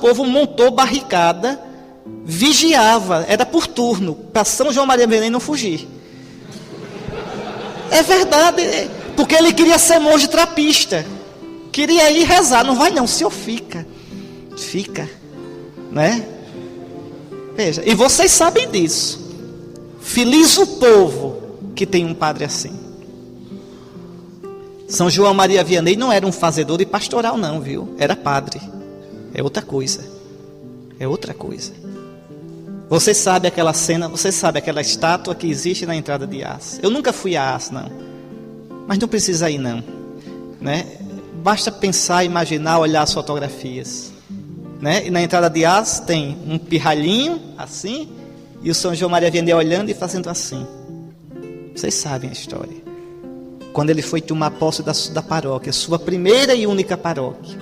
povo montou barricada, vigiava, era por turno, para São João Maria Vianney não fugir. É verdade, porque ele queria ser monge trapista, queria ir rezar. Não vai não, o senhor fica, né? Veja, e vocês sabem disso. Feliz o povo que tem um padre assim. São João Maria Vianney não era um fazedor de pastoral não, viu? Era padre. É outra coisa. É outra coisa. Você sabe aquela cena, você sabe aquela estátua que existe na entrada de Ars. Eu nunca fui a Ars, não. Mas não precisa ir, não. Né? Basta pensar, imaginar, olhar as fotografias. Né? E na entrada de Ars tem um pirralhinho, assim, e o São João Maria Vianney olhando e fazendo assim. Vocês sabem a história. Quando ele foi tomar posse da paróquia, sua primeira e única paróquia,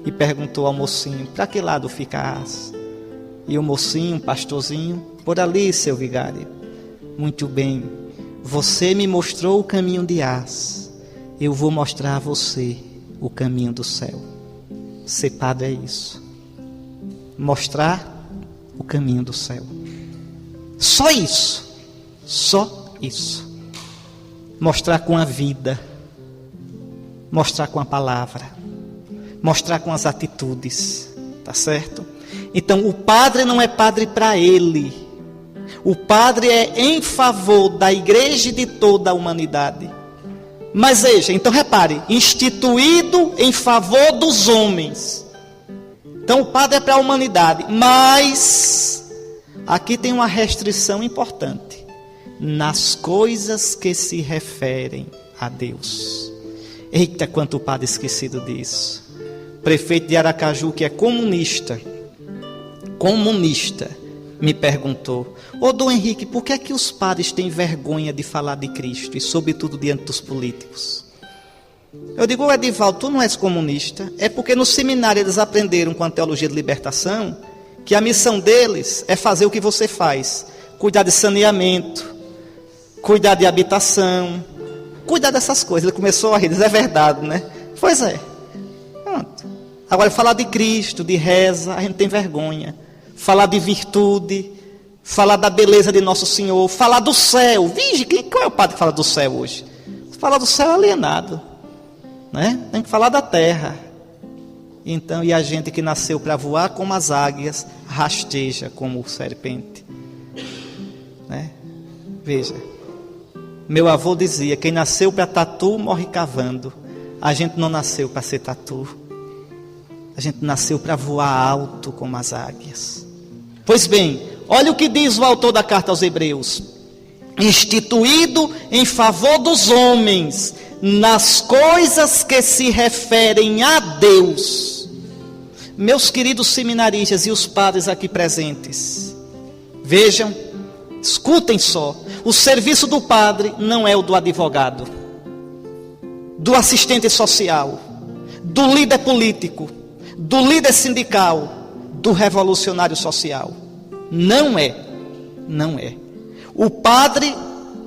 e perguntou ao mocinho, para que lado fica a Ars? E o mocinho, um pastorzinho, por ali, seu vigário. Muito bem, você me mostrou o caminho de Ars, eu vou mostrar a você o caminho do céu. Ser padre é isso, mostrar o caminho do céu. Só isso, só isso. Mostrar com a vida, mostrar com a palavra, mostrar com as atitudes, tá certo? Então o padre não é padre para ele, o padre é em favor da igreja e de toda a humanidade. Mas veja, então repare, instituído em favor dos homens. Então o padre é para a humanidade, mas aqui tem uma restrição importante. Nas coisas que se referem a Deus. Eita, quanto o padre esquecido disso. Prefeito de Aracaju, que é comunista, me perguntou: ô Dom Henrique, por que é que os padres têm vergonha de falar de Cristo, e sobretudo diante dos políticos? Eu digo: ô Edivaldo, tu não és comunista. É porque no seminário eles aprenderam com a teologia de libertação que a missão deles é fazer o que você faz: cuidar de saneamento, cuidar de habitação, cuidar dessas coisas. Ele começou a rir, diz: é verdade, né? Pois é. Pronto. Agora, falar de Cristo, de reza, a gente tem vergonha. Falar de virtude, falar da beleza de Nosso Senhor, falar do céu. Vige, qual é o padre que fala do céu hoje? Falar do céu é alienado, né? Tem que falar da terra. Então, e a gente que nasceu para voar como as águias, rasteja como serpente, né? Veja, meu avô dizia: quem nasceu para tatu morre cavando. A gente não nasceu para ser tatu, a gente nasceu para voar alto como as águias. Pois bem, olha o que diz o autor da carta aos Hebreus: instituído em favor dos homens, nas coisas que se referem a Deus. Meus queridos seminaristas e os padres aqui presentes, vejam, escutem só: o serviço do padre não é o do advogado, do assistente social, do líder político, do líder sindical, do revolucionário social. Não é. O padre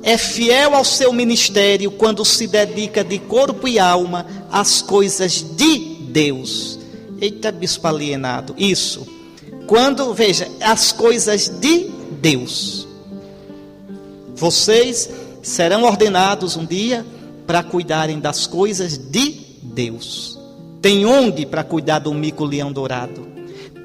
é fiel ao seu ministério quando se dedica de corpo e alma às coisas de Deus. Eita, bispo alienado. Isso. Quando, veja, as coisas de Deus. Vocês serão ordenados um dia para cuidarem das coisas de Deus. Tem ONG para cuidar do mico-leão dourado.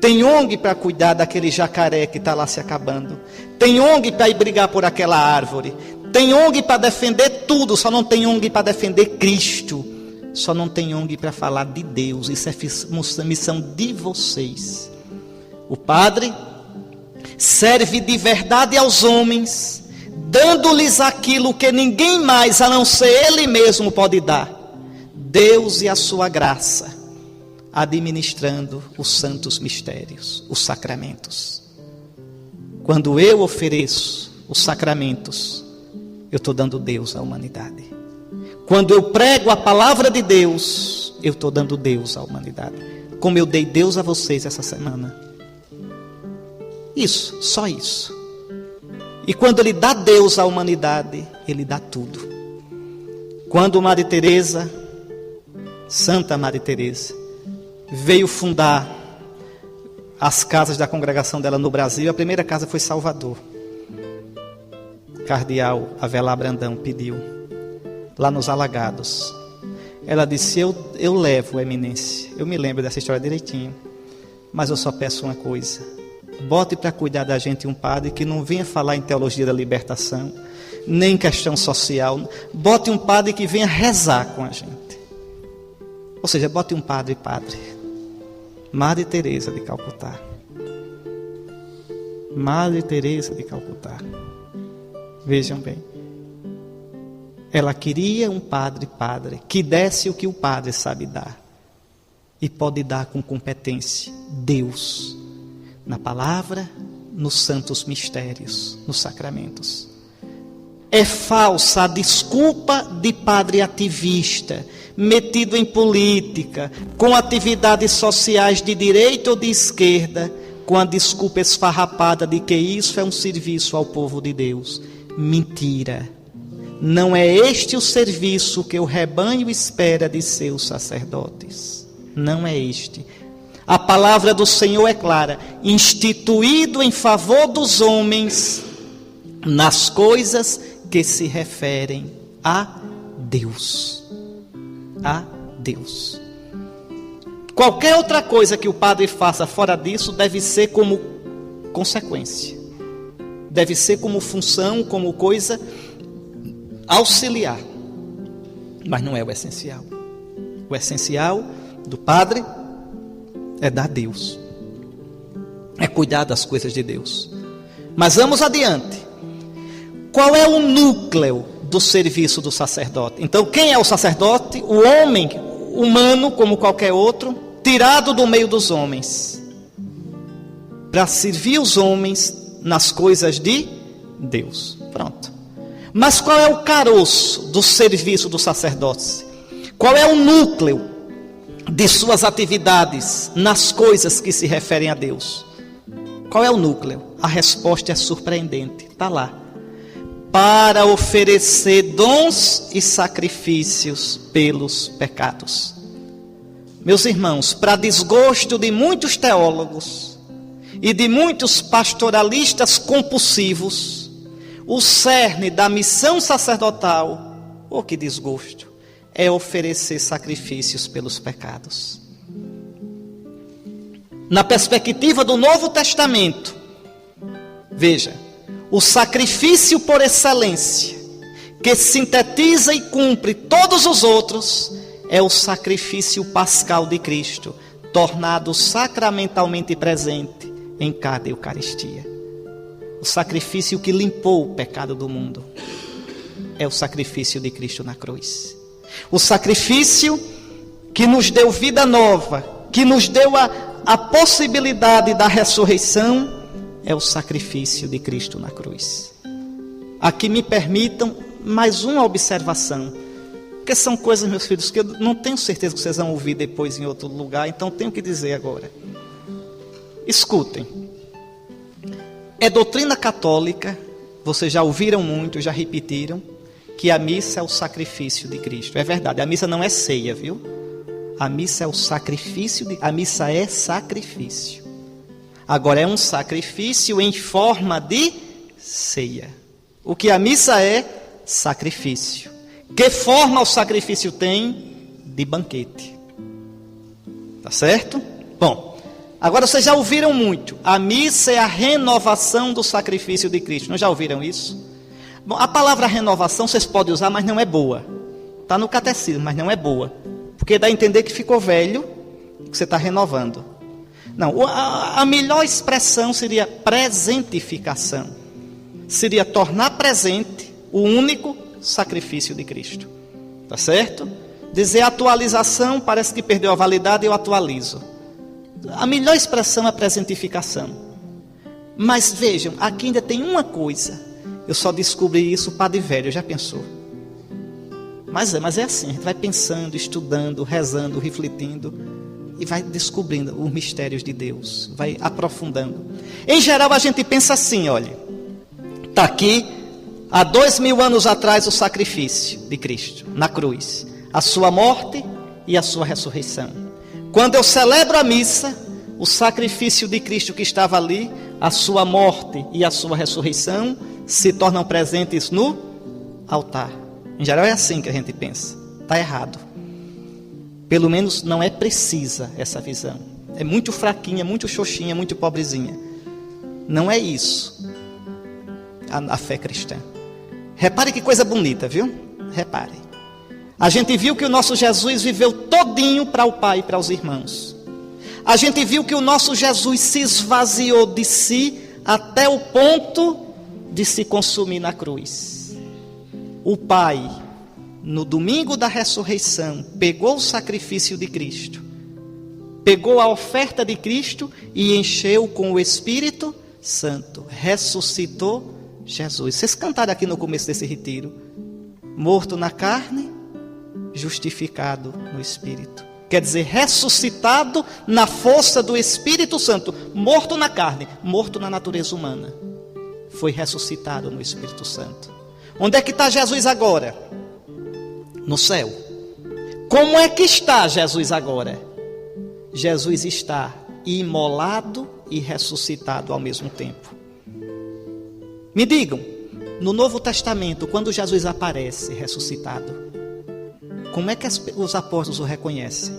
Tem ONG para cuidar daquele jacaré que está lá se acabando. Tem ONG para ir brigar por aquela árvore. Tem ONG para defender tudo, só não tem ONG para defender Cristo. Só não tem ONG para falar de Deus. Isso é missão de vocês. O padre serve de verdade aos homens, dando-lhes aquilo que ninguém mais, a não ser Ele mesmo, pode dar: Deus e a sua graça, administrando os santos mistérios, os sacramentos. Quando eu ofereço os sacramentos, eu estou dando Deus à humanidade. Quando eu prego a palavra de Deus, eu estou dando Deus à humanidade, como eu dei Deus a vocês essa semana. Isso, só isso. E quando Ele dá Deus à humanidade, Ele dá tudo. Quando Maria Teresa, Santa Maria Teresa, veio fundar as casas da congregação dela no Brasil. A primeira casa foi Salvador. Cardeal Avelar Brandão pediu, lá nos Alagados. Ela disse: eu levo, eminência. Eu me lembro dessa história direitinho. Mas eu só peço uma coisa: bote para cuidar da gente um padre que não venha falar em teologia da libertação, nem questão social. Bote um padre que venha rezar com a gente. Ou seja, bote um padre. Madre Teresa de Calcutá. Madre Teresa de Calcutá. Vejam bem. Ela queria um padre que desse o que o padre sabe dar. E pode dar com competência. Deus. Na palavra, nos santos mistérios, nos sacramentos. É falsa a desculpa de padre ativista, metido em política, com atividades sociais de direita ou de esquerda, com a desculpa esfarrapada de que isso é um serviço ao povo de Deus. Mentira. Não é este o serviço que o rebanho espera de seus sacerdotes. Não é este. A palavra do Senhor é clara: instituído em favor dos homens nas coisas que se referem a Deus. A Deus. Qualquer outra coisa que o padre faça fora disso deve ser como consequência. Deve ser como função, como coisa auxiliar. Mas não é o essencial. O essencial do padre é dar a Deus. É cuidar das coisas de Deus. Mas vamos adiante. Qual é o núcleo do serviço do sacerdote? Então, quem é o sacerdote? O homem humano, como qualquer outro, tirado do meio dos homens, para servir os homens nas coisas de Deus. Pronto. Mas qual é o caroço do serviço do sacerdote? Qual é o núcleo de suas atividades nas coisas que se referem a Deus? Qual é o núcleo? A resposta é surpreendente. Está lá. Para oferecer dons e sacrifícios pelos pecados. Meus irmãos, para desgosto de muitos teólogos e de muitos pastoralistas compulsivos, o cerne da missão sacerdotal, oh que desgosto, é oferecer sacrifícios pelos pecados. Na perspectiva do Novo Testamento, veja, o sacrifício por excelência, que sintetiza e cumpre todos os outros, é o sacrifício pascal de Cristo, tornado sacramentalmente presente em cada Eucaristia. O sacrifício que limpou o pecado do mundo é o sacrifício de Cristo na cruz. O sacrifício que nos deu vida nova, que nos deu a possibilidade da ressurreição, é o sacrifício de Cristo na cruz. Aqui me permitam mais uma observação, porque são coisas, meus filhos, que eu não tenho certeza que vocês vão ouvir depois em outro lugar, então tenho que dizer agora. Escutem. É doutrina católica, vocês já ouviram muito, já repetiram, que a missa é o sacrifício de Cristo. É verdade, a missa não é ceia, viu? A missa é o sacrifício, a missa é sacrifício. Agora é um sacrifício em forma de ceia. O que a missa é? Sacrifício. Que forma o sacrifício tem? De banquete. Tá certo? Bom, agora vocês já ouviram muito. A missa é a renovação do sacrifício de Cristo. Não já ouviram isso? Bom, a palavra renovação vocês podem usar, mas não é boa. Está no catecismo, mas não é boa. Porque dá a entender que ficou velho, que você está renovando. Não, a melhor expressão seria presentificação. Seria tornar presente o único sacrifício de Cristo. Tá certo? Dizer atualização, parece que perdeu a validade, eu atualizo. A melhor expressão é presentificação. Mas vejam, aqui ainda tem uma coisa. Eu só descobri isso padre velho, já pensou? Mas é assim, a gente vai pensando, estudando, rezando, refletindo e vai descobrindo os mistérios de Deus, vai aprofundando. Em geral a gente pensa assim, olha, está aqui, há 2000 anos atrás o sacrifício de Cristo, na cruz, a sua morte e a sua ressurreição. Quando eu celebro a missa, o sacrifício de Cristo que estava ali, a sua morte e a sua ressurreição, se tornam presentes no altar. Em geral é assim que a gente pensa. Está errado. Pelo menos não é precisa essa visão. É muito fraquinha, muito xoxinha, muito pobrezinha. Não é isso a fé cristã. Repare que coisa bonita, viu? Repare. A gente viu que o nosso Jesus viveu todinho para o Pai e para os irmãos. A gente viu que o nosso Jesus se esvaziou de si até o ponto de se consumir na cruz. O Pai, no domingo da ressurreição, pegou o sacrifício de Cristo, pegou a oferta de Cristo e encheu com o Espírito Santo. Ressuscitou Jesus. Vocês cantaram aqui no começo desse retiro: morto na carne, justificado no Espírito. Quer dizer, ressuscitado na força do Espírito Santo. Morto na carne, morto na natureza humana. Foi ressuscitado no Espírito Santo. Onde é que está Jesus agora? No céu. Como é que está Jesus agora? Jesus está imolado e ressuscitado ao mesmo tempo. Me digam, no Novo Testamento, quando Jesus aparece ressuscitado, como é que os apóstolos o reconhecem?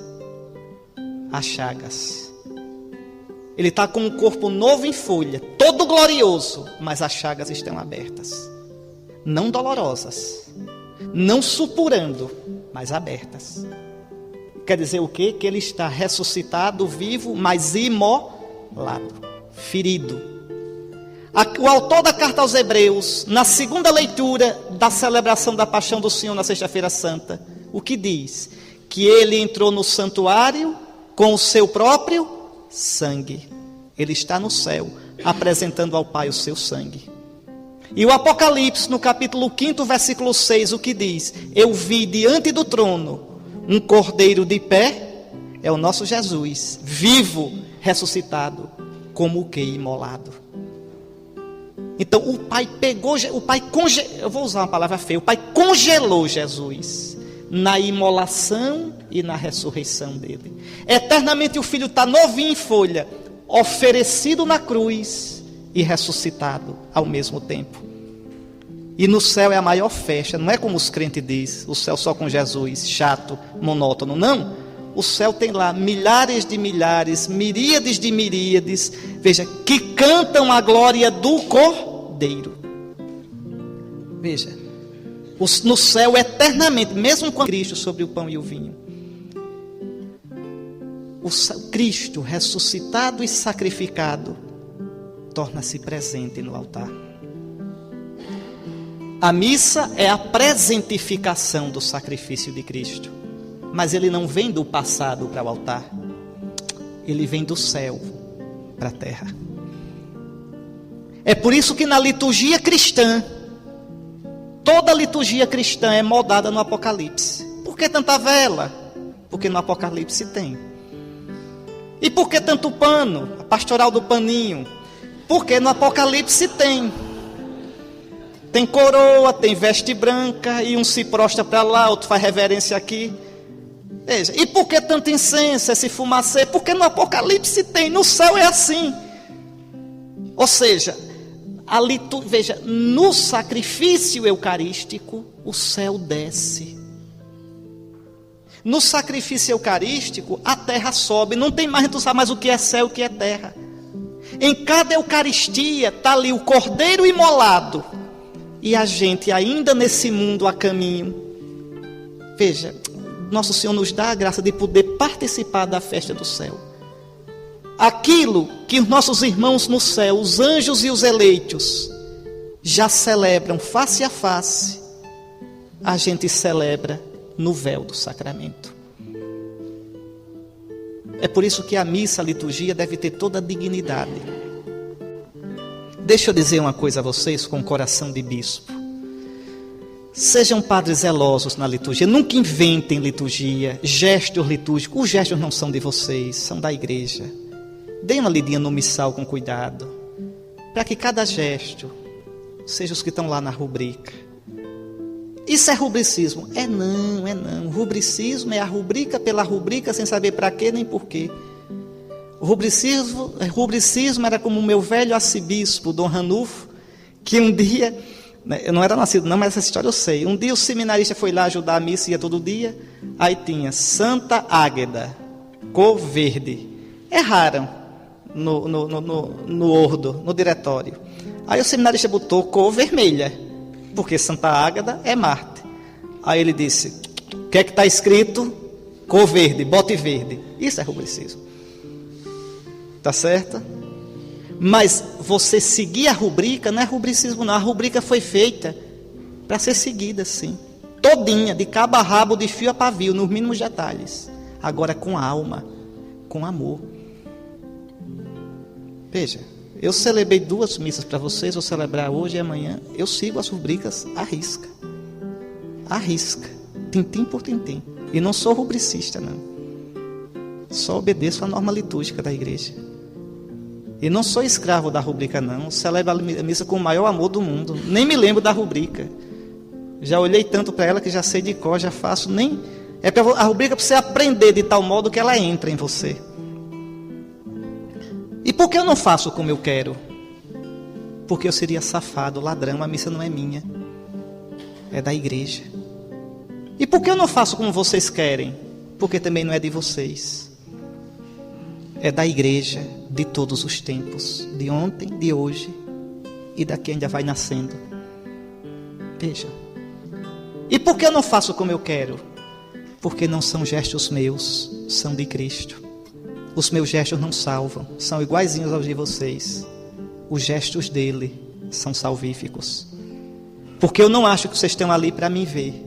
As chagas. Ele está com um corpo novo em folha, todo glorioso, mas as chagas estão abertas. Não dolorosas, não supurando, mas abertas. Quer dizer o quê? Que ele está ressuscitado, vivo, mas imolado, ferido. O autor da carta aos Hebreus, na segunda leitura da celebração da paixão do Senhor na sexta-feira santa, o que diz? Que ele entrou no santuário com o seu próprio sangue. Ele está no céu, apresentando ao Pai o seu sangue. E o Apocalipse, no capítulo 5, versículo 6, o que diz? Eu vi diante do trono um cordeiro de pé, é o nosso Jesus, vivo, ressuscitado, como o que imolado. Então o Pai eu vou usar uma palavra feia, o Pai congelou Jesus na imolação e na ressurreição dele. Eternamente o Filho está novinho em folha, oferecido na cruz e ressuscitado ao mesmo tempo. E no céu é a maior festa, não é como os crentes dizem, o céu só com Jesus, chato, monótono, não. O céu tem lá milhares de milhares, miríades de miríades, veja, que cantam a glória do Cordeiro. Veja, no céu eternamente, mesmo com Cristo sobre o pão e o vinho. O Cristo ressuscitado e sacrificado torna-se presente no altar. A missa é a presentificação do sacrifício de Cristo. Mas ele não vem do passado para o altar. Ele vem do céu para a terra. É por isso que na liturgia cristã, toda liturgia cristã é moldada no Apocalipse. Por que tanta vela? Porque no Apocalipse tem. E por que tanto pano? A pastoral do paninho. Porque no Apocalipse tem. Tem coroa, tem veste branca, e um se prostra para lá, outro faz reverência aqui. Veja, e por que tanto incenso, esse fumacê? Porque no Apocalipse tem, no céu é assim. Ou seja, veja, no sacrifício eucarístico, o céu desce. No sacrifício eucarístico, a terra sobe. Não tem mais, tu sabe mais o que é céu e o que é terra. Em cada Eucaristia está ali o Cordeiro imolado. E a gente ainda nesse mundo a caminho. Veja, Nosso Senhor nos dá a graça de poder participar da festa do céu. Aquilo que os nossos irmãos no céu, os anjos e os eleitos, já celebram face a face, a gente celebra no véu do sacramento. É por isso que a missa, a liturgia, deve ter toda a dignidade. Deixa eu dizer uma coisa a vocês com o coração de bispo. Sejam padres zelosos na liturgia. Nunca inventem liturgia, gestos litúrgicos. Os gestos não são de vocês, são da igreja. Deem uma lidinha no missal com cuidado, para que cada gesto seja os que estão lá na rubrica. Isso é rubricismo? É não. Rubricismo é a rubrica pela rubrica, sem saber para quê nem por quê. O rubricismo era como o meu velho arcebispo, Dom Ranulfo, que um dia, eu não era nascido não, mas essa história eu sei. Um dia o seminarista foi lá ajudar a missa, ia todo dia, aí tinha Santa Águeda, cor verde. Erraram no ordo, no diretório. Aí o seminarista botou cor vermelha, porque Santa Águeda é Marte. Aí ele disse, o que é que está escrito? Cor verde, bote verde. Isso é rubricismo. Tá certo? Mas você seguir a rubrica não é rubricismo não. A rubrica foi feita para ser seguida assim, todinha, de cabo a rabo, de fio a pavio, nos mínimos detalhes. Agora com alma, com amor. Veja, eu celebrei 2 missas para vocês, vou celebrar hoje e amanhã. Eu sigo as rubricas à risca. À risca, tintim por tintim. E não sou rubricista não. Só obedeço a norma litúrgica da igreja. E não sou escravo da rubrica não. Celebro a missa com o maior amor do mundo. Nem me lembro da rubrica. Já olhei tanto para ela que já sei de cor, já faço. Nem é para a rubrica para você aprender de tal modo que ela entra em você. E por que eu não faço como eu quero? Porque eu seria safado, ladrão. A missa não é minha, é da igreja. E por que eu não faço como vocês querem? Porque também não é de vocês. É da igreja de todos os tempos, de ontem, de hoje e daqui ainda vai nascendo. Veja. E por que eu não faço como eu quero? Porque não são gestos meus, são de Cristo. Os meus gestos não salvam, são iguaizinhos aos de vocês. Os gestos dele são salvíficos. Porque eu não acho que vocês estão ali para me ver,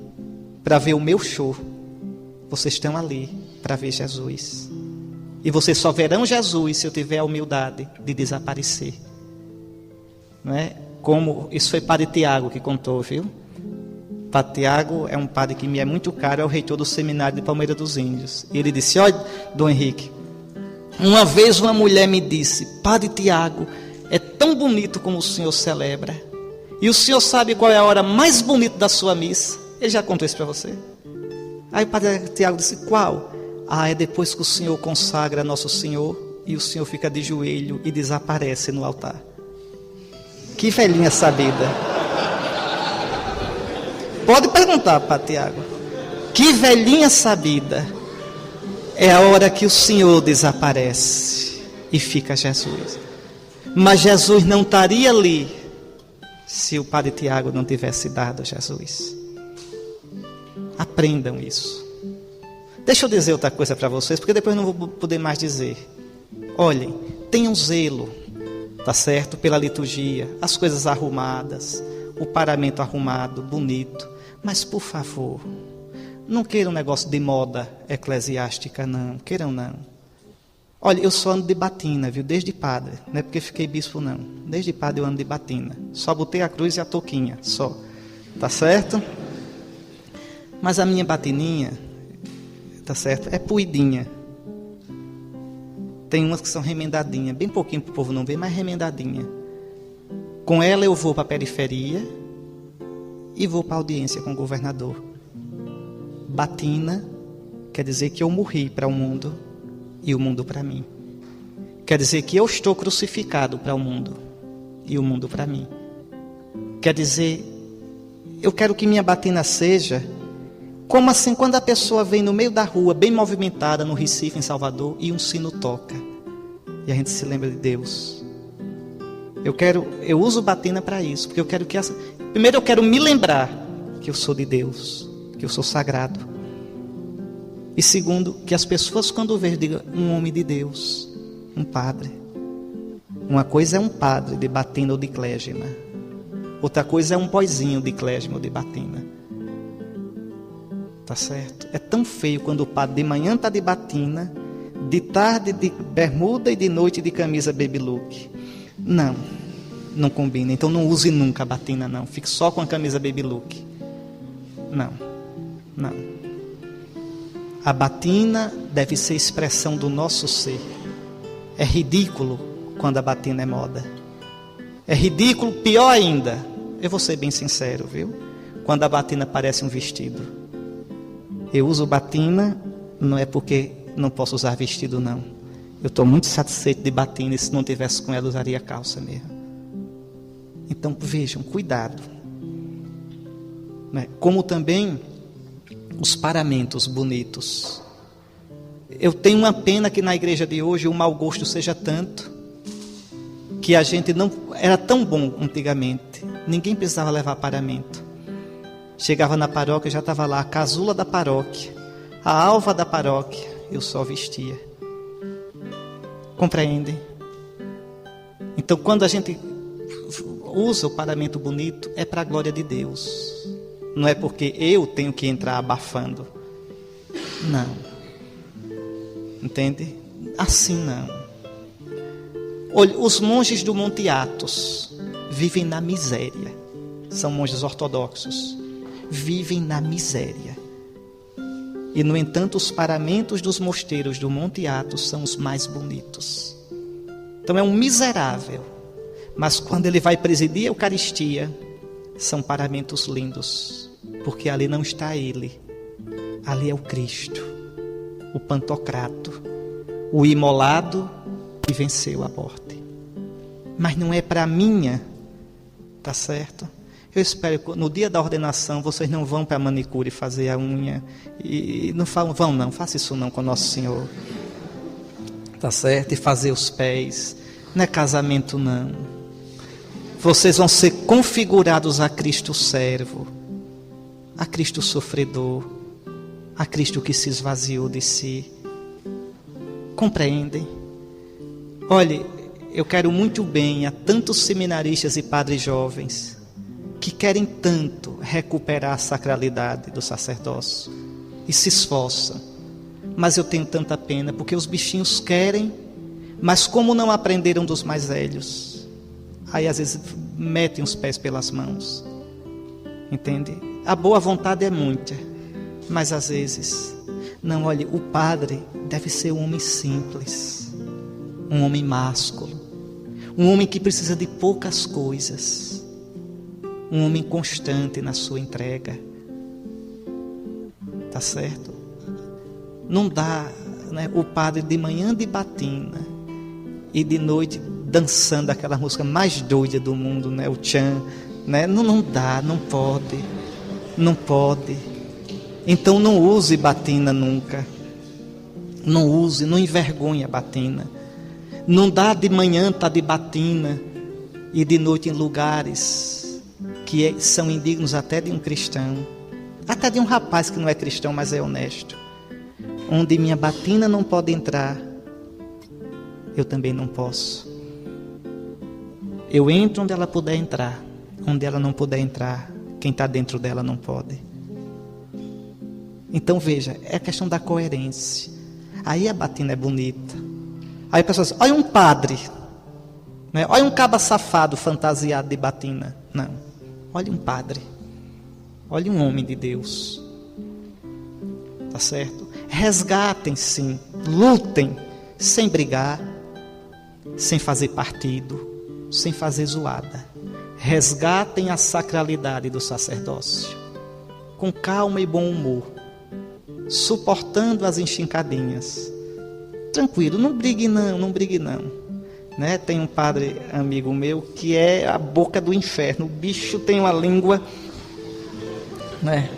para ver o meu show. Vocês estão ali para ver Jesus. E vocês só verão Jesus se eu tiver a humildade de desaparecer. Não é? Como isso foi Padre Tiago que contou, viu? Padre Tiago é um padre que me é muito caro, é o reitor do seminário de Palmeira dos Índios. E ele disse, olha, Dom Henrique, uma vez uma mulher me disse, Padre Tiago, é tão bonito como o senhor celebra. E o senhor sabe qual é a hora mais bonita da sua missa? Ele já contou isso para você? Aí o Padre Tiago disse, qual? É depois que o senhor consagra Nosso Senhor e o senhor fica de joelho e desaparece no altar. Que velhinha sabida. Pode perguntar, Padre Tiago. Que velhinha sabida. É a hora que o Senhor desaparece e fica Jesus. Mas Jesus não estaria ali se o Padre Tiago não tivesse dado Jesus. Aprendam isso. Deixa eu dizer outra coisa para vocês, porque depois eu não vou poder mais dizer. Olhem, tenham zelo, tá certo? Pela liturgia, as coisas arrumadas, o paramento arrumado, bonito. Mas, por favor, não queiram um negócio de moda eclesiástica, não. Queiram, não. Olha, eu só ando de batina, viu? Desde padre. Não é porque fiquei bispo, não. Desde padre eu ando de batina. Só botei a cruz e a touquinha, só. Tá certo? Mas a minha batininha, tá certo? É puidinha. Tem umas que são remendadinhas, bem pouquinho para o povo não ver, mas remendadinha. Com ela eu vou para a periferia e vou para a audiência com o governador. Batina quer dizer que eu morri para o mundo e o mundo para mim. Quer dizer que eu estou crucificado para o mundo e o mundo para mim. Quer dizer, eu quero que minha batina seja como assim quando a pessoa vem no meio da rua, bem movimentada, no Recife, em Salvador, e um sino toca. E a gente se lembra de Deus. Eu uso batina para isso, porque eu quero que primeiro eu quero me lembrar que eu sou de Deus, que eu sou sagrado. E segundo, que as pessoas quando vejam, digam, um homem de Deus, um padre. Uma coisa é um padre de batina ou de clésima. Outra coisa é um boizinho de clésima ou de batina. Tá certo? É tão feio quando o padre de manhã está de batina, de tarde de bermuda e de noite de camisa baby look. Não combina. Então não use nunca a batina, não. Fique só com a camisa baby look. Não. A batina deve ser expressão do nosso ser. É ridículo quando a batina é moda. É ridículo, pior ainda. Eu vou ser bem sincero, viu? Quando a batina parece um vestido. Eu uso batina, não é porque não posso usar vestido, não. Eu estou muito satisfeito de batina, e se não tivesse com ela, usaria calça mesmo. Então vejam, cuidado. Né? Como também os paramentos bonitos. Eu tenho uma pena que na igreja de hoje o mau gosto seja tanto, que a gente não... Era tão bom antigamente, ninguém precisava levar paramento. Chegava na paróquia, já estava lá a casula da paróquia, a alva da paróquia, eu só vestia. Compreendem? Então quando a gente usa o paramento bonito, é para a glória de Deus. Não é porque eu tenho que entrar abafando. Não. Entende? Assim não. Olha, os monges do Monte Athos vivem na miséria. São monges ortodoxos. Vivem na miséria. E, no entanto, os paramentos dos mosteiros do Monte Athos são os mais bonitos. Então é um miserável. Mas quando ele vai presidir a Eucaristia, são paramentos lindos. Porque ali não está ele. Ali é o Cristo. O Pantocrato. O imolado que venceu a morte. Mas não é para minha. Tá certo? Eu espero que no dia da ordenação vocês não vão para a manicure fazer a unha. E não vão não, faça isso não com Nosso Senhor. Tá certo? E fazer os pés. Não é casamento não. Vocês vão ser configurados a Cristo servo. A Cristo sofredor. A Cristo que se esvaziou de si. Compreendem? Olhe, eu quero muito bem a tantos seminaristas e padres jovens que querem tanto recuperar a sacralidade do sacerdócio e se esforçam. Mas eu tenho tanta pena, porque os bichinhos querem, mas como não aprenderam dos mais velhos, aí às vezes metem os pés pelas mãos. Entende? A boa vontade é muita, mas às vezes, não, olhe, o padre deve ser um homem simples, um homem másculo, um homem que precisa de poucas coisas, um homem constante na sua entrega. Tá certo? Não dá, né, o padre de manhã de batina e de noite dançando aquela música mais doida do mundo, né, o tchan, né? Não dá, não pode. Não pode. Então não use batina nunca. Não use, não envergonhe a batina. Não dá de manhã tá de batina e de noite em lugares que são indignos até de um cristão, até de um rapaz que não é cristão, mas é honesto. Onde minha batina não pode entrar, eu também não posso. Eu entro onde ela puder entrar, onde ela não puder entrar, quem está dentro dela não pode. Então veja, é a questão da coerência. Aí a batina é bonita. Aí a pessoa diz, olha um padre, né? Olha um caba safado fantasiado de batina. Não. Olhe um padre, olhe um homem de Deus, tá certo? Resgatem sim, lutem, sem brigar, sem fazer partido, sem fazer zoada. Resgatem a sacralidade do sacerdócio, com calma e bom humor, suportando as enxincadinhas. Tranquilo, não brigue não, não brigue não. Né? Tem um padre amigo meu que é a boca do inferno. O bicho tem uma língua, né?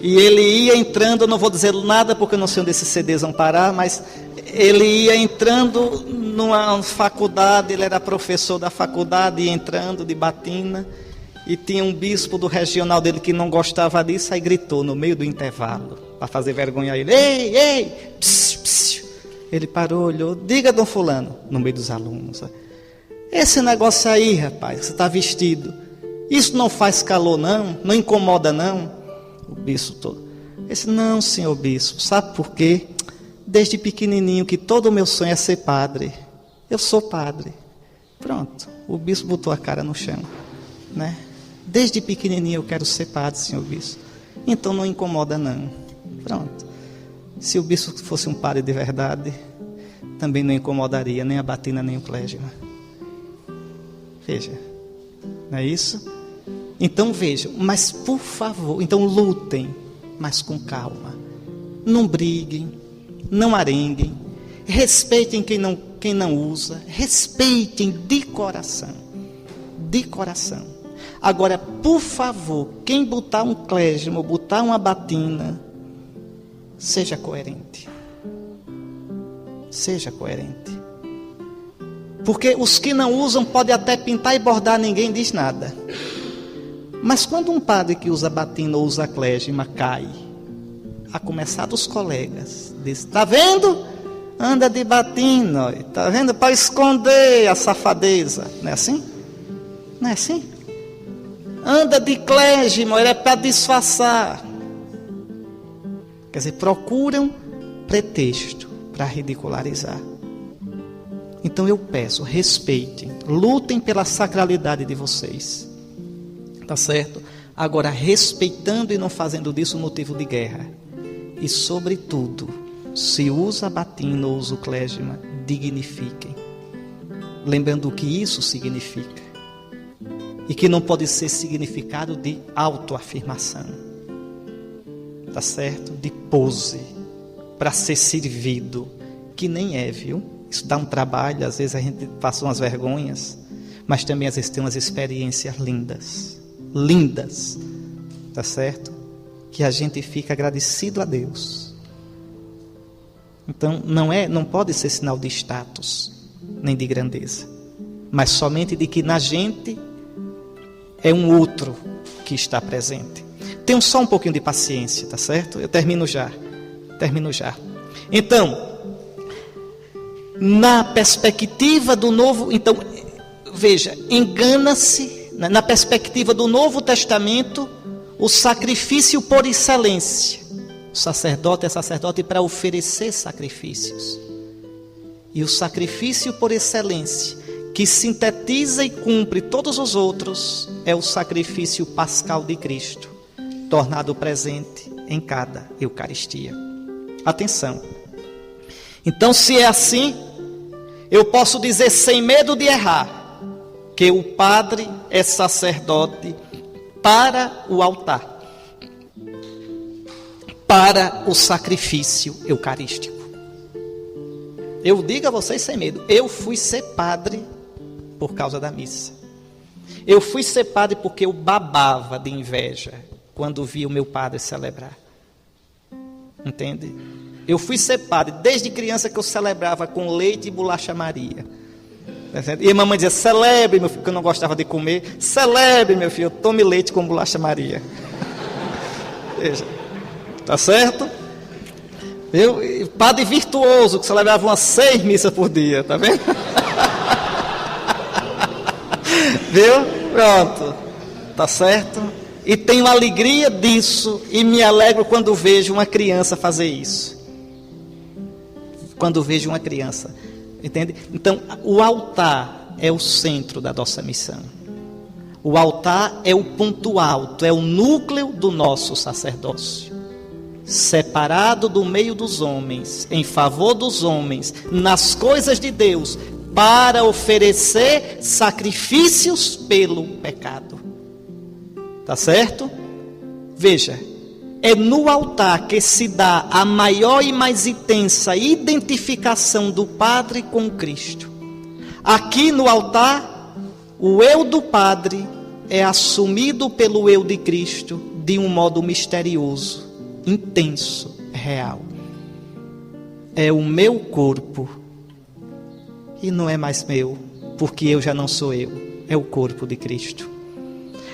E ele ia entrando, eu não vou dizer nada porque eu não sei onde esses CDs vão parar, mas ele ia entrando numa faculdade, ele era professor da faculdade, ia entrando de batina, e tinha um bispo do regional dele que não gostava disso, aí gritou no meio do intervalo, para fazer vergonha a ele: ei, ei, psiu, psiu. Ele parou, olhou, diga, Dom Fulano, no meio dos alunos, esse negócio aí, rapaz, que você está vestido, isso não faz calor não? Não incomoda não? O bispo todo, disse, não, senhor bispo, sabe por quê? Desde pequenininho que todo o meu sonho é ser padre, eu sou padre. Pronto, o bispo botou a cara no chão, né? Desde pequenininho eu quero ser padre, senhor bispo, então não incomoda não. Pronto. Se o bispo fosse um padre de verdade, também não incomodaria nem a batina nem o clésima. Veja, não é isso? Então vejam, mas por favor, então lutem, mas com calma. Não briguem, não arenguem. respeitem quem não usa, respeitem de coração. De coração. Agora, por favor, quem botar um clésimo, botar uma batina, seja coerente. Seja coerente. Porque os que não usam podem até pintar e bordar, ninguém diz nada. Mas quando um padre que usa batina ou usa clésima cai, a começar dos colegas, diz: está vendo? Anda de batina, está vendo? Para esconder a safadeza. Não é assim? Não é assim? Anda de clésima, é para disfarçar. Quer dizer, procuram pretexto para ridicularizar. Então eu peço, respeitem, lutem pela sacralidade de vocês. Tá certo? Agora, respeitando e não fazendo disso motivo de guerra. E, sobretudo, se usa a batina ou usa o clésima, dignifiquem. Lembrando o que isso significa. E que não pode ser significado de autoafirmação. Tá certo? De pose. Para ser servido. Que nem é, viu? Isso dá um trabalho, às vezes a gente passa umas vergonhas. Mas também às vezes tem umas experiências lindas. Lindas, tá certo? Que a gente fica agradecido a Deus. Então não pode ser sinal de status, nem de grandeza, mas somente de que na gente é um outro que está presente. Tenham só um pouquinho de paciência, tá certo? Eu termino já. Então, na perspectiva do novo, então, veja, engana-se. Na perspectiva do Novo Testamento, o sacrifício por excelência. O sacerdote é sacerdote para oferecer sacrifícios. E o sacrifício por excelência, que sintetiza e cumpre todos os outros, é o sacrifício pascal de Cristo, tornado presente em cada Eucaristia. Atenção. Então, se é assim, eu posso dizer sem medo de errar, que o padre é sacerdote para o altar, para o sacrifício eucarístico. Eu digo a vocês sem medo, eu fui ser padre por causa da missa. Eu fui ser padre porque eu babava de inveja quando vi o meu padre celebrar. Entende? Eu fui ser padre desde criança, que eu celebrava com leite e bolacha Maria. E a mamãe dizia: celebre, meu filho, que eu não gostava de comer. Celebre, meu filho, tome leite com bolacha Maria. Veja, tá certo? Eu, padre virtuoso, que celebrava umas 6 missas por dia, tá vendo? Viu? Pronto, tá certo? E tenho alegria disso, e me alegro quando vejo uma criança fazer isso. Quando vejo uma criança. Entende? Então, o altar é o centro da nossa missão. O altar é o ponto alto, é o núcleo do nosso sacerdócio. Separado do meio dos homens, em favor dos homens, nas coisas de Deus, para oferecer sacrifícios pelo pecado. Tá certo? Veja. É no altar que se dá a maior e mais intensa identificação do padre com Cristo. Aqui no altar, o eu do padre é assumido pelo eu de Cristo de um modo misterioso, intenso, real. É o meu corpo e não é mais meu, porque eu já não sou eu, é o corpo de Cristo.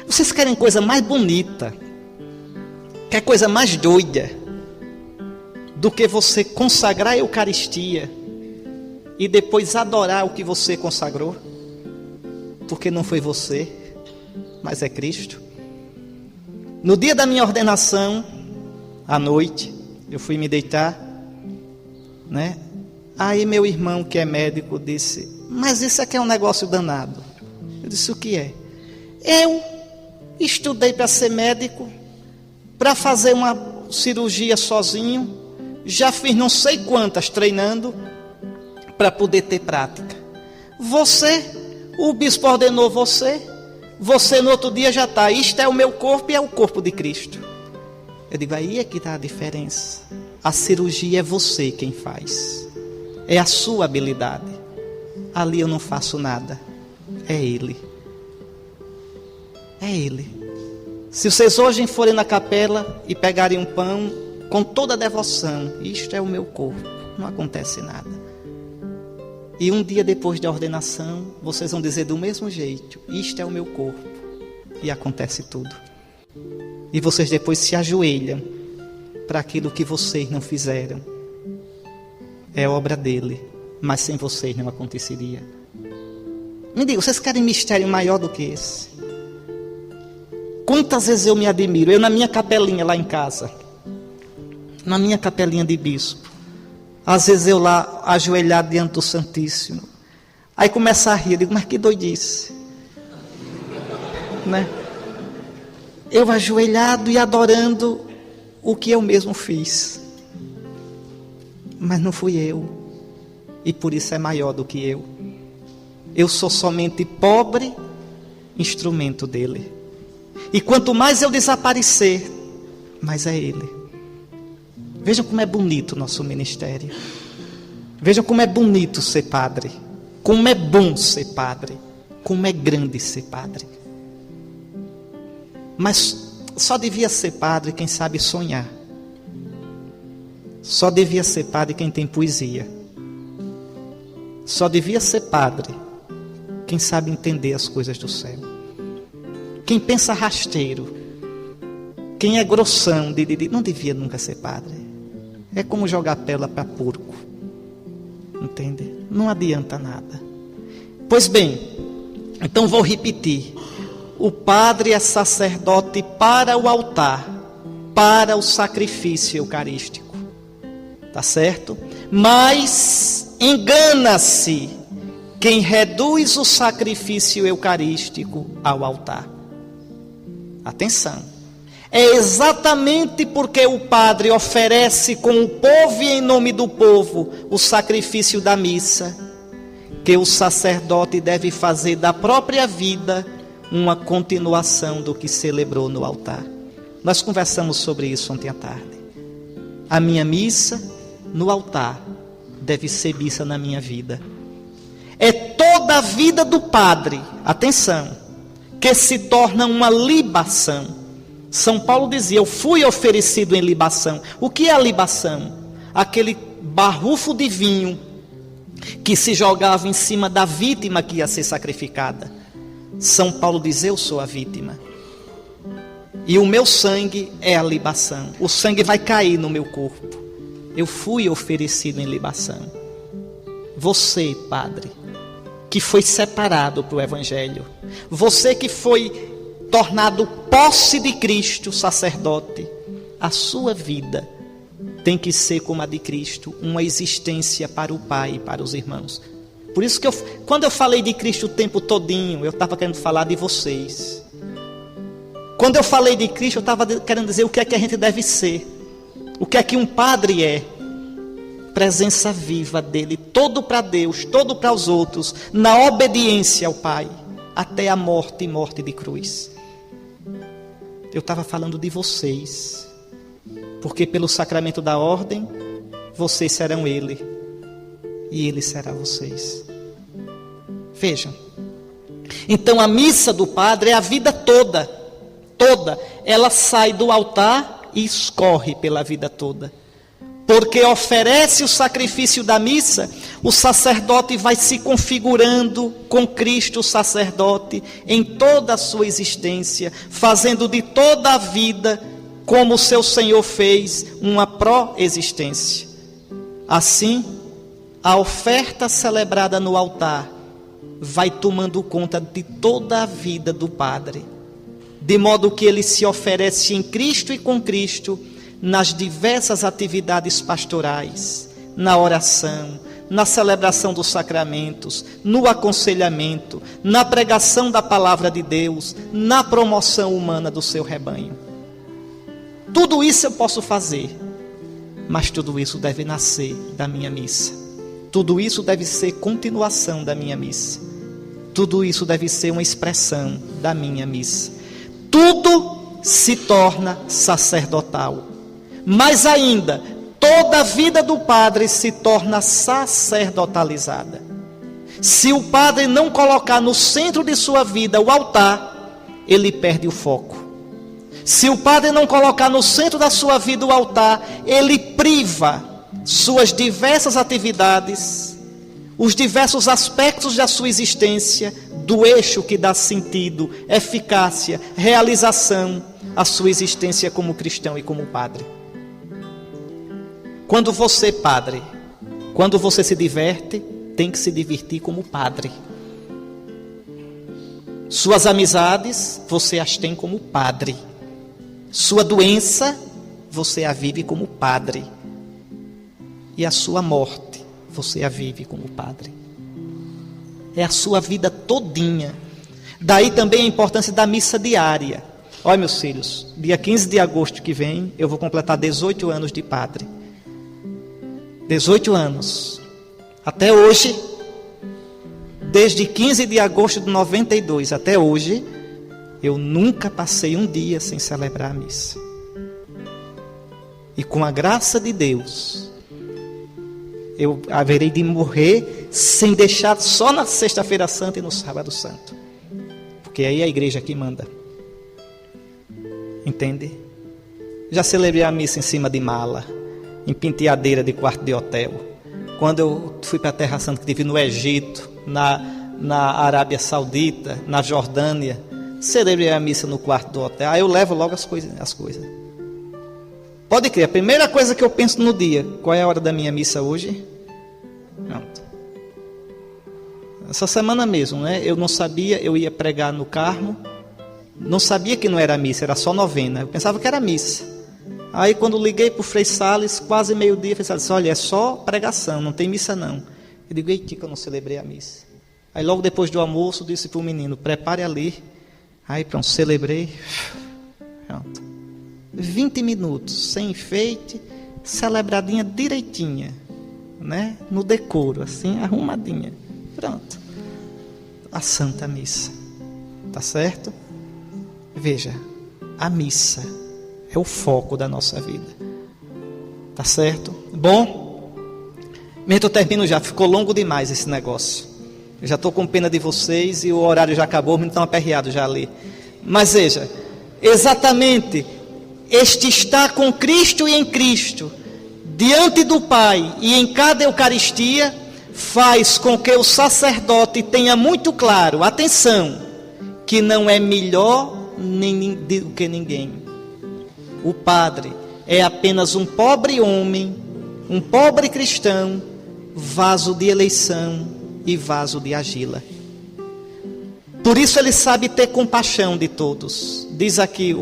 Vocês querem coisa mais bonita? Quer coisa mais doida do que você consagrar a Eucaristia e depois adorar o que você consagrou? Porque não foi você, mas é Cristo. No dia da minha ordenação, à noite, eu fui me deitar, né? Aí meu irmão, que é médico, disse: mas isso aqui é um negócio danado. Eu disse: o que é? Eu estudei para ser médico, para fazer uma cirurgia sozinho, já fiz não sei quantas treinando, para poder ter prática. Você, o bispo ordenou você no outro dia já está: isto é o meu corpo e é o corpo de Cristo. Eu digo: aí é que está a diferença. A cirurgia é você quem faz. é a sua habilidade. Ali eu não faço nada, é Ele. É Ele. Se vocês hoje forem na capela e pegarem um pão com toda a devoção, isto é o meu corpo, não acontece nada. E um dia depois da ordenação, vocês vão dizer do mesmo jeito, isto é o meu corpo, e acontece tudo. E vocês depois se ajoelham para aquilo que vocês não fizeram. É obra dele, mas sem vocês não aconteceria. Me diga, vocês querem mistério maior do que esse? Quantas vezes eu me admiro, eu na minha capelinha lá em casa, na minha capelinha de bispo, às vezes eu lá ajoelhado diante do Santíssimo, aí começa a rir, eu digo, mas que doidice, né? Eu ajoelhado e adorando o que eu mesmo fiz, mas não fui eu, e por isso é maior do que eu sou somente pobre instrumento dele, e quanto mais eu desaparecer, mais é ele. Vejam como é bonito o nosso ministério. Vejam como é bonito ser padre. Como é bom ser padre. Como é grande ser padre. Mas só devia ser padre quem sabe sonhar. Só devia ser padre quem tem poesia. Só devia ser padre quem sabe entender as coisas do céu. Quem pensa rasteiro, quem é grossão, não devia nunca ser padre. É como jogar pérola para porco. Entende? Não adianta nada. Pois bem, então vou repetir. O padre é sacerdote para o altar, para o sacrifício eucarístico. Tá certo? Mas engana-se quem reduz o sacrifício eucarístico ao altar. Atenção. É exatamente porque o padre oferece com o povo e em nome do povo o sacrifício da missa, que o sacerdote deve fazer da própria vida uma continuação do que celebrou no altar. Nós conversamos sobre isso ontem à tarde. A minha missa no altar deve ser missa na minha vida. É toda a vida do padre, atenção, que se torna uma libação. São Paulo dizia, eu fui oferecido em libação. O que é a libação? Aquele barrufo de vinho que se jogava em cima da vítima que ia ser sacrificada. São Paulo diz, eu sou a vítima. E o meu sangue é a libação. O sangue vai cair no meu corpo. Eu fui oferecido em libação. Você, padre, que foi separado para o Evangelho. Você que foi tornado posse de Cristo, sacerdote, a sua vida tem que ser como a de Cristo, uma existência para o Pai e para os irmãos. Por isso que quando eu falei de Cristo o tempo todinho, eu estava querendo falar de vocês. Quando eu falei de Cristo, eu estava querendo dizer o que é que a gente deve ser. O que é que um padre é. Presença viva dele, todo para Deus, todo para os outros, na obediência ao Pai, até a morte e morte de cruz. Eu estava falando de vocês, porque pelo sacramento da ordem, vocês serão Ele, e Ele será vocês. Vejam, então a missa do padre é a vida toda, ela sai do altar e escorre pela vida toda. Porque oferece o sacrifício da missa, o sacerdote vai se configurando com Cristo sacerdote em toda a sua existência, fazendo de toda a vida, como o seu Senhor fez, uma pró-existência. Assim, a oferta celebrada no altar vai tomando conta de toda a vida do padre, de modo que ele se oferece em Cristo e com Cristo, nas diversas atividades pastorais, na oração, na celebração dos sacramentos, no aconselhamento, na pregação da palavra de Deus, na promoção humana do seu rebanho. Tudo isso eu posso fazer, mas tudo isso deve nascer da minha missa. Tudo isso deve ser continuação da minha missa. Tudo isso deve ser uma expressão da minha missa. Tudo se torna sacerdotal. Mais ainda, toda a vida do padre se torna sacerdotalizada. Se o padre não colocar no centro de sua vida o altar, ele perde o foco. Se o padre não colocar no centro da sua vida o altar, ele priva suas diversas atividades, os diversos aspectos da sua existência, do eixo que dá sentido, eficácia, realização à sua existência como cristão e como padre. Quando você, padre, quando você se diverte, tem que se divertir como padre. Suas amizades, você as tem como padre. Sua doença, você a vive como padre. E a sua morte, você a vive como padre. É a sua vida todinha. Daí também a importância da missa diária. Olha, meus filhos, dia 15 de agosto que vem, eu vou completar 18 anos de padre. 18 anos. Até hoje, desde 15 de agosto de 92 até hoje, eu nunca passei um dia sem celebrar a missa. E com a graça de Deus, eu haverei de morrer sem deixar só na sexta-feira santa e no sábado santo. Porque aí é a igreja que manda. Entende? Já celebrei a missa em cima de mala, em penteadeira de quarto de hotel. Quando eu fui para a Terra Santa, que estive no Egito, na Arábia Saudita, na Jordânia, celebrei a missa no quarto do hotel. Aí eu levo logo as coisas. Pode crer, a primeira coisa que eu penso no dia, qual é a hora da minha missa hoje? Pronto. Essa semana mesmo, né? Eu não sabia, eu ia pregar no Carmo, não sabia que não era missa, era só novena. Eu pensava que era missa. Aí quando liguei para o Frei Salles, quase meio-dia, o Frei Salles disse, olha, é só pregação, não tem missa não. Eu digo, eita, que eu não celebrei a missa. Aí logo depois do almoço, disse para o menino, prepare ali. Aí pronto, celebrei. Pronto. 20 minutos, sem enfeite, celebradinha direitinha, né? No decoro, assim, arrumadinha. Pronto. A Santa Missa. Tá certo? Veja, a missa é o foco da nossa vida. Tá certo? Bom, eu termino já. Ficou longo demais esse negócio. Eu já estou com pena de vocês e o horário já acabou, me estão aperreados já ali. Mas veja, exatamente, este estar com Cristo e em Cristo, diante do Pai e em cada Eucaristia, faz com que o sacerdote tenha muito claro, atenção, que não é melhor do que ninguém. O padre é apenas um pobre homem, um pobre cristão, vaso de eleição e vaso de argila. Por isso ele sabe ter compaixão de todos. Diz aqui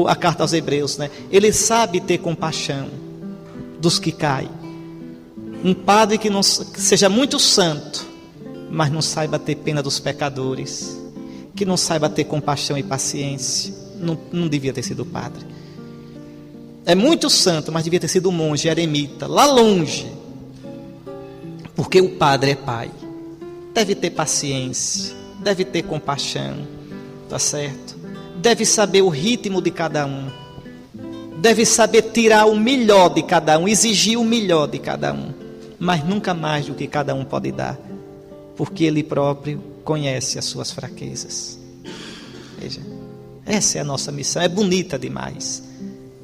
a carta aos Hebreus, né? Ele sabe ter compaixão dos que caem. Um padre que seja muito santo, mas não saiba ter pena dos pecadores, que não saiba ter compaixão e paciência, não devia ter sido padre. É muito santo, mas devia ter sido monge, eremita, lá longe. Porque o padre é pai. Deve ter paciência, deve ter compaixão, tá certo? Deve saber o ritmo de cada um. Deve saber tirar o melhor de cada um, exigir o melhor de cada um. Mas nunca mais do que cada um pode dar. Porque ele próprio conhece as suas fraquezas. Veja, essa é a nossa missão, é bonita demais.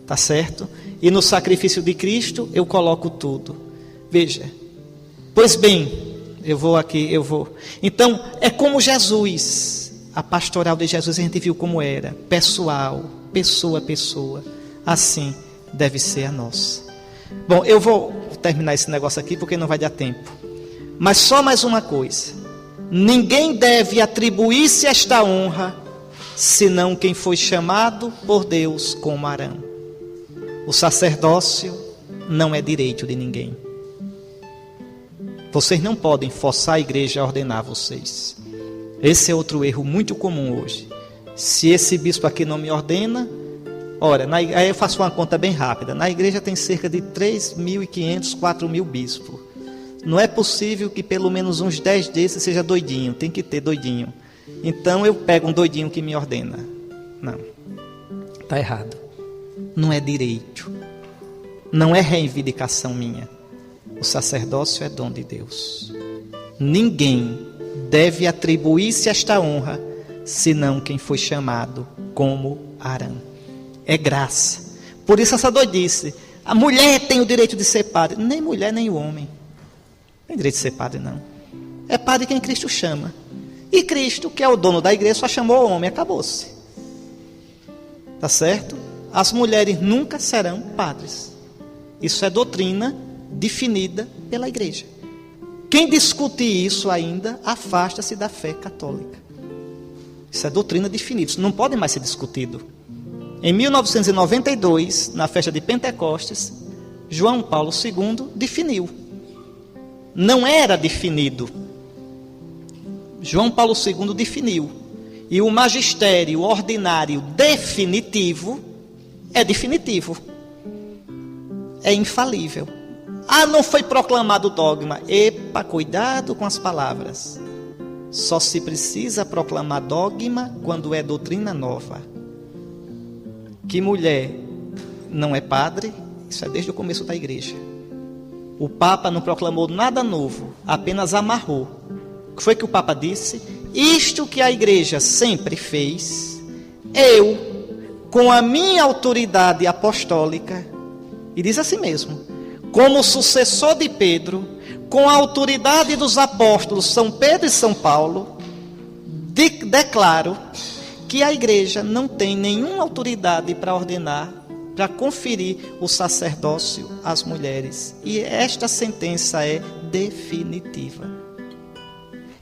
Tá certo? E no sacrifício de Cristo eu coloco tudo. Veja, pois bem, eu vou. Então, é como Jesus, a pastoral de Jesus a gente viu como era, pessoal, pessoa a pessoa. Assim deve ser a nossa. Bom, eu vou terminar esse negócio aqui porque não vai dar tempo. Mas só mais uma coisa. Ninguém deve atribuir-se esta honra, senão quem foi chamado por Deus como Arão. O sacerdócio não é direito de ninguém. Vocês não podem forçar a igreja a ordenar vocês. Esse é outro erro muito comum hoje. Se esse bispo aqui não me ordena, ora, aí eu faço uma conta bem rápida. Na igreja tem cerca de 3.500, 4.000 bispos. Não é possível que pelo menos uns 10 desses seja doidinho. Tem que ter doidinho. Então eu pego um doidinho que me ordena. Não, está errado. Não é direito. não é reivindicação minha. O sacerdócio é dom de Deus. Ninguém deve atribuir-se esta honra, senão quem foi chamado como Arão. É graça. Por isso essa doidice. A mulher tem o direito de ser padre. Nem mulher, nem o homem. Não tem direito de ser padre, não. É padre quem Cristo chama. E Cristo, que é o dono da igreja, só chamou o homem, acabou-se. Tá certo? As mulheres nunca serão padres. Isso é doutrina definida pela igreja. Quem discute isso ainda, afasta-se da fé católica. Isso é doutrina definida, isso não pode mais ser discutido. Em 1992, na festa de Pentecostes, João Paulo II definiu. Não era definido. João Paulo II definiu. E o magistério ordinário definitivo é definitivo. É infalível. Ah, não foi proclamado o dogma. Epa, cuidado com as palavras. Só se precisa proclamar dogma quando é doutrina nova. Que mulher não é padre, isso é desde o começo da igreja. O Papa não proclamou nada novo, apenas amarrou. O que foi que o Papa disse? Isto que a igreja sempre fez, eu, com a minha autoridade apostólica, e diz assim mesmo, como sucessor de Pedro, com a autoridade dos apóstolos São Pedro e São Paulo, declaro que a igreja não tem nenhuma autoridade para ordenar, para conferir o sacerdócio às mulheres. E esta sentença é definitiva.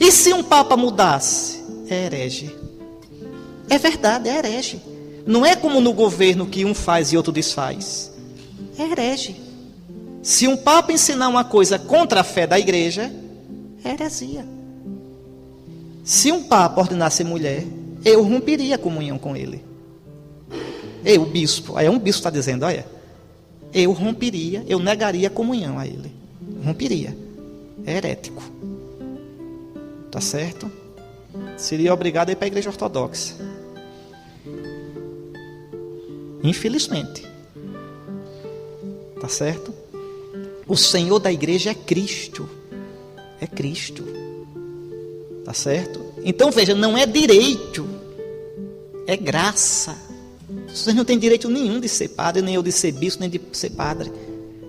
E se um papa mudasse? É herege. É verdade, é herege. Não é como no governo que um faz e outro desfaz. É herege. Se um papa ensinar uma coisa contra a fé da igreja, é heresia. Se um papa ordenasse mulher, eu romperia a comunhão com ele. Eu, bispo, aí um bispo está dizendo, olha, eu romperia, eu negaria a comunhão a ele. Romperia. É herético. Tá certo? Seria obrigado a ir para a igreja ortodoxa. Infelizmente. Tá certo? O Senhor da igreja é Cristo. É Cristo. Tá certo? Então veja, não é direito. É graça. Vocês não têm direito nenhum de ser padre, nem eu de ser bispo, nem de ser padre.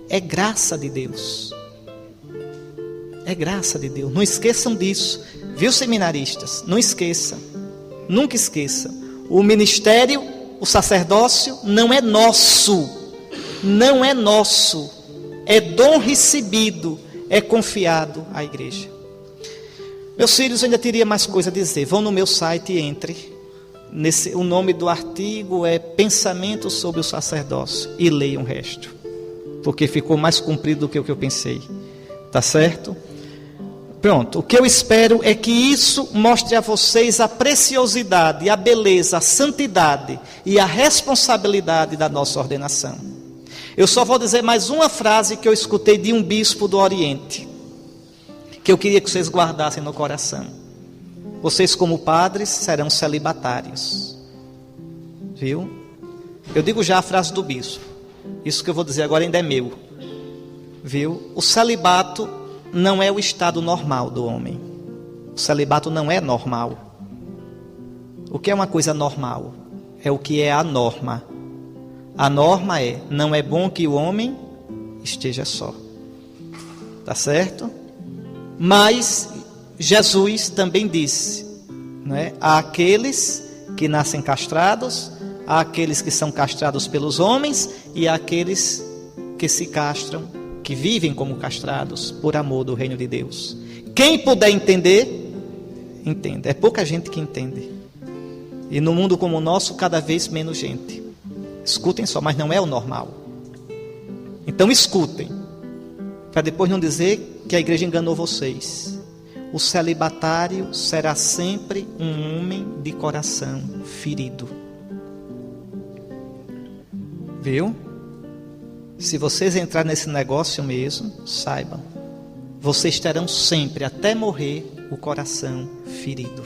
É graça de Deus. É graça de Deus. Não esqueçam disso. Viu, seminaristas? Não esqueçam. Nunca esqueçam. O ministério, o sacerdócio, não é nosso. Não é nosso. É dom recebido. É confiado à igreja. Meus filhos, eu ainda teria mais coisa a dizer. Vão no meu site e entre. O nome do artigo é Pensamento sobre o Sacerdócio. E leiam o resto. Porque ficou mais comprido do que o que eu pensei. Tá certo? Pronto, o que eu espero é que isso mostre a vocês a preciosidade, a beleza, a santidade e a responsabilidade da nossa ordenação. Eu só vou dizer mais uma frase que eu escutei de um bispo do Oriente, que eu queria que vocês guardassem no coração. Vocês, como padres, serão celibatários. Viu? Eu digo já a frase do bispo. Isso que eu vou dizer agora ainda é meu. Viu? O celibato não é o estado normal do homem. O celibato não é normal. O que é uma coisa normal? É o que é a norma. A norma é, não é bom que o homem esteja só. Tá certo? Mas Jesus também disse, não é? Há aqueles que nascem castrados, há aqueles que são castrados pelos homens e há aqueles que se castram, que vivem como castrados por amor do reino de Deus. Quem puder entender, entenda. É pouca gente que entende. E no mundo como o nosso, cada vez menos gente. Escutem só, mas não é o normal. Então escutem, para depois não dizer que a igreja enganou vocês. O celibatário será sempre um homem de coração ferido. Viu? Se vocês entrarem nesse negócio mesmo, saibam, vocês terão sempre, até morrer, o coração ferido.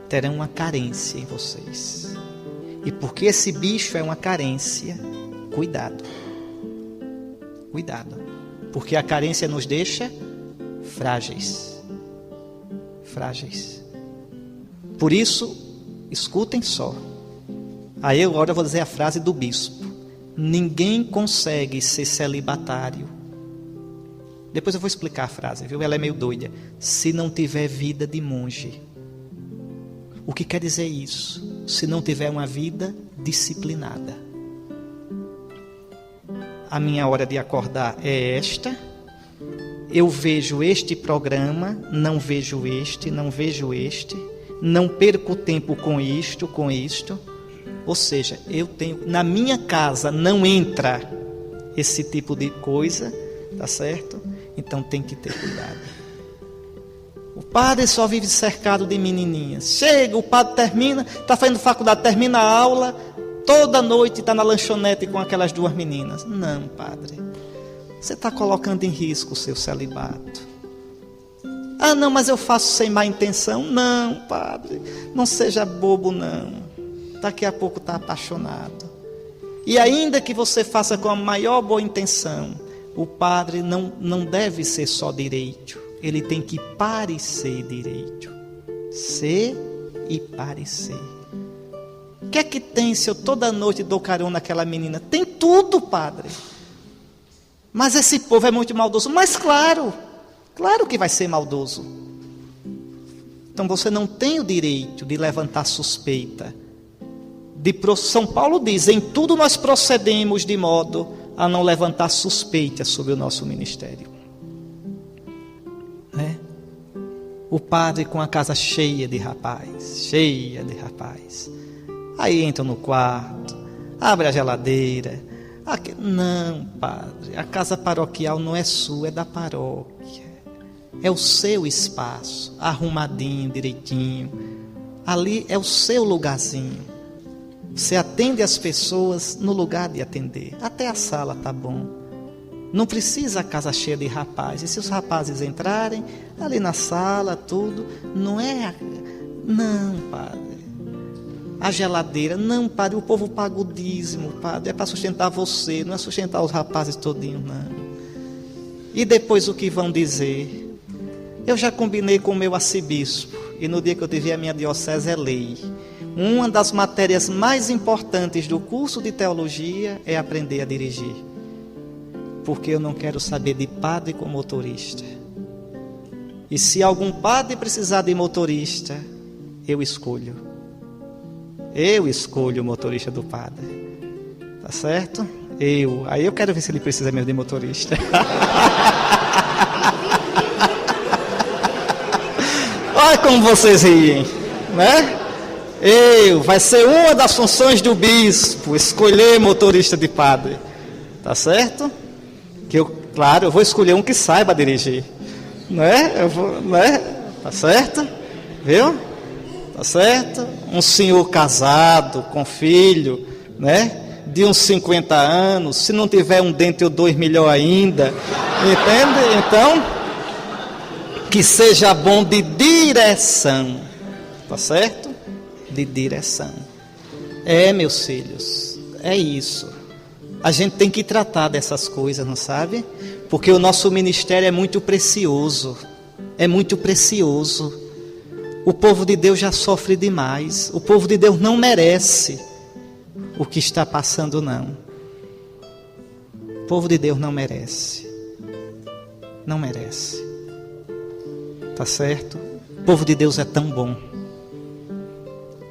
Terão uma carência em vocês. E porque esse bicho é uma carência, cuidado. Cuidado, porque a carência nos deixa frágeis. Frágeis. Por isso, escutem só. Aí agora eu vou dizer a frase do bispo. Ninguém consegue ser celibatário. Depois eu vou explicar a frase, viu? Ela é meio doida. Se não tiver vida de monge. O que quer dizer isso? Se não tiver uma vida disciplinada. A minha hora de acordar é esta. Eu vejo este programa, não vejo este, não vejo este. Não perco tempo com isto, com isto. Ou seja, eu tenho, na minha casa não entra esse tipo de coisa, tá certo? Então tem que ter cuidado. O padre só vive cercado de menininhas. Chega, o padre termina, está fazendo faculdade, termina a aula, toda noite está na lanchonete com aquelas duas meninas. Não, padre. Você está colocando em risco o seu celibato. Ah, não, mas eu faço sem má intenção. Não, padre. Não seja bobo, não. Daqui a pouco está apaixonado. E ainda que você faça com a maior boa intenção, o padre não deve ser só direito. Ele tem que parecer direito. Ser e parecer. O que é que tem se eu toda noite dou carona naquela menina? Tem tudo, padre. Mas esse povo é muito maldoso. Mas claro que vai ser maldoso. Então você não tem o direito de levantar suspeita. São Paulo diz, em tudo nós procedemos de modo a não levantar suspeita sobre o nosso ministério. Né? O padre com a casa cheia de rapaz. Aí entra no quarto, abre a geladeira. Não, padre, a casa paroquial não é sua, é da paróquia. É o seu espaço, arrumadinho, direitinho. Ali é o seu lugarzinho. Você atende as pessoas no lugar de atender. Até a sala tá bom. Não precisa a casa cheia de rapazes. E se os rapazes entrarem ali na sala, tudo, não é... Não, padre. A geladeira, não, padre, o povo paga o dízimo, padre, é para sustentar você, não é sustentar os rapazes todinhos, não. E depois o que vão dizer? Eu já combinei com o meu arcebispo, e no dia que eu tive a minha diocese é lei. Uma das matérias mais importantes do curso de teologia é aprender a dirigir. Porque eu não quero saber de padre com motorista. E se algum padre precisar de motorista, eu escolho. Eu escolho o motorista do padre. Tá certo? Aí eu quero ver se ele precisa mesmo de motorista. Olha como vocês riem, né? Vai ser uma das funções do bispo, escolher motorista de padre. Tá certo? Claro, eu vou escolher um que saiba dirigir. Né? Né? Tá certo? Viu? Tá certo? Um senhor casado, com filho, né? De uns 50 anos, se não tiver um dente ou dois, melhor ainda. Entende? Então, que seja bom de direção. Tá certo? De direção. Meus filhos, é isso. A gente tem que tratar dessas coisas, não sabe? Porque o nosso ministério é muito precioso. É muito precioso. O povo de Deus já sofre demais. O povo de Deus não merece o que está passando, não. O povo de Deus não merece. Não merece. Tá certo? O povo de Deus é tão bom.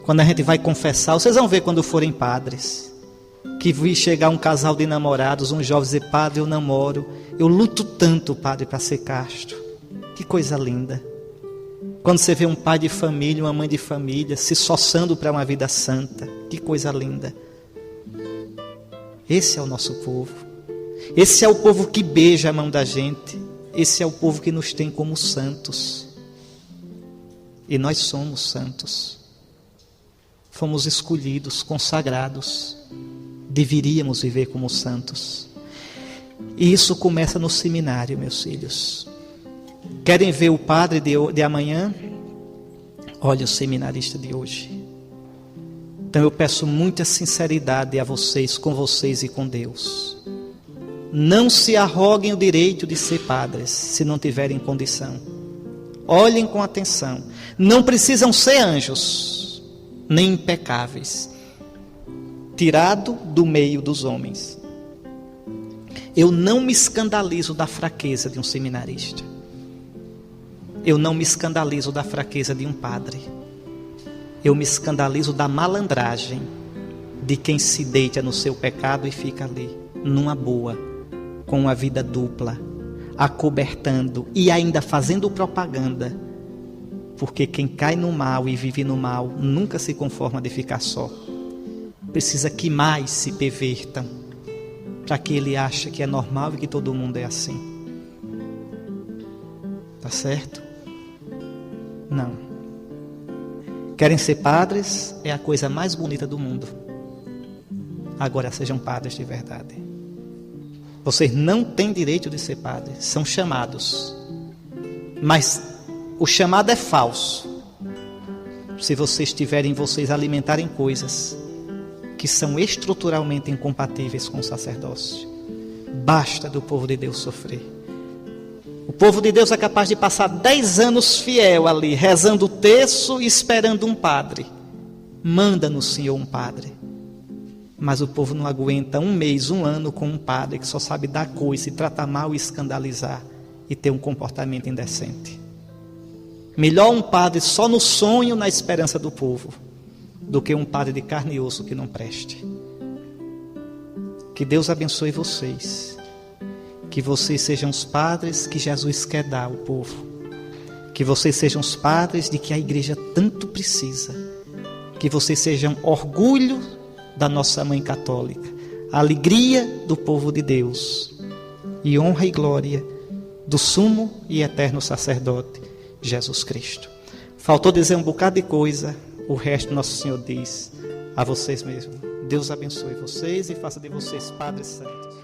Quando a gente vai confessar, vocês vão ver quando forem padres, que vi chegar um casal de namorados, um jovem dizer, padre, eu namoro, eu luto tanto, padre, para ser casto. Que coisa linda. Quando você vê um pai de família, uma mãe de família, se esforçando para uma vida santa, que coisa linda. Esse é o nosso povo. Esse é o povo que beija a mão da gente. Esse é o povo que nos tem como santos. E nós somos santos. Fomos escolhidos, consagrados. Deveríamos viver como santos. E isso começa no seminário, meus filhos. Querem ver o padre de amanhã? Olha o seminarista de hoje. Então eu peço muita sinceridade a vocês, com vocês e com Deus. Não se arroguem o direito de ser padres, se não tiverem condição. Olhem com atenção. Não precisam ser anjos, nem impecáveis, tirado do meio dos homens. Eu não me escandalizo da fraqueza de um seminarista. Eu não me escandalizo da fraqueza de um padre. Eu me escandalizo da malandragem de quem se deita no seu pecado e fica ali, numa boa, com uma vida dupla, acobertando e ainda fazendo propaganda. Porque quem cai no mal e vive no mal nunca se conforma de ficar só. Precisa que mais se pervertam, para que ele ache que é normal e que todo mundo é assim. Tá certo? Não. Querem ser padres? É a coisa mais bonita do mundo. Agora sejam padres de verdade. Vocês não têm direito de ser padres, são chamados. Mas o chamado é falso. Se vocês tiverem vocês alimentarem coisas que são estruturalmente incompatíveis com o sacerdócio. Basta do povo de Deus sofrer. O povo de Deus é capaz de passar 10 anos fiel ali, rezando o terço e esperando um padre. Manda-nos, Senhor, um padre. Mas o povo não aguenta 1 mês, 1 ano com um padre que só sabe dar coisa, e tratar mal e escandalizar e ter um comportamento indecente. Melhor um padre só no sonho, na esperança do povo, do que um padre de carne e osso que não preste. Que Deus abençoe vocês. Que vocês sejam os padres que Jesus quer dar ao povo. Que vocês sejam os padres de que a igreja tanto precisa. Que vocês sejam orgulho da nossa mãe católica, a alegria do povo de Deus e honra e glória do sumo e eterno sacerdote Jesus Cristo. Faltou dizer um bocado de coisa, o resto Nosso Senhor diz a vocês mesmos. Deus abençoe vocês e faça de vocês padres santos.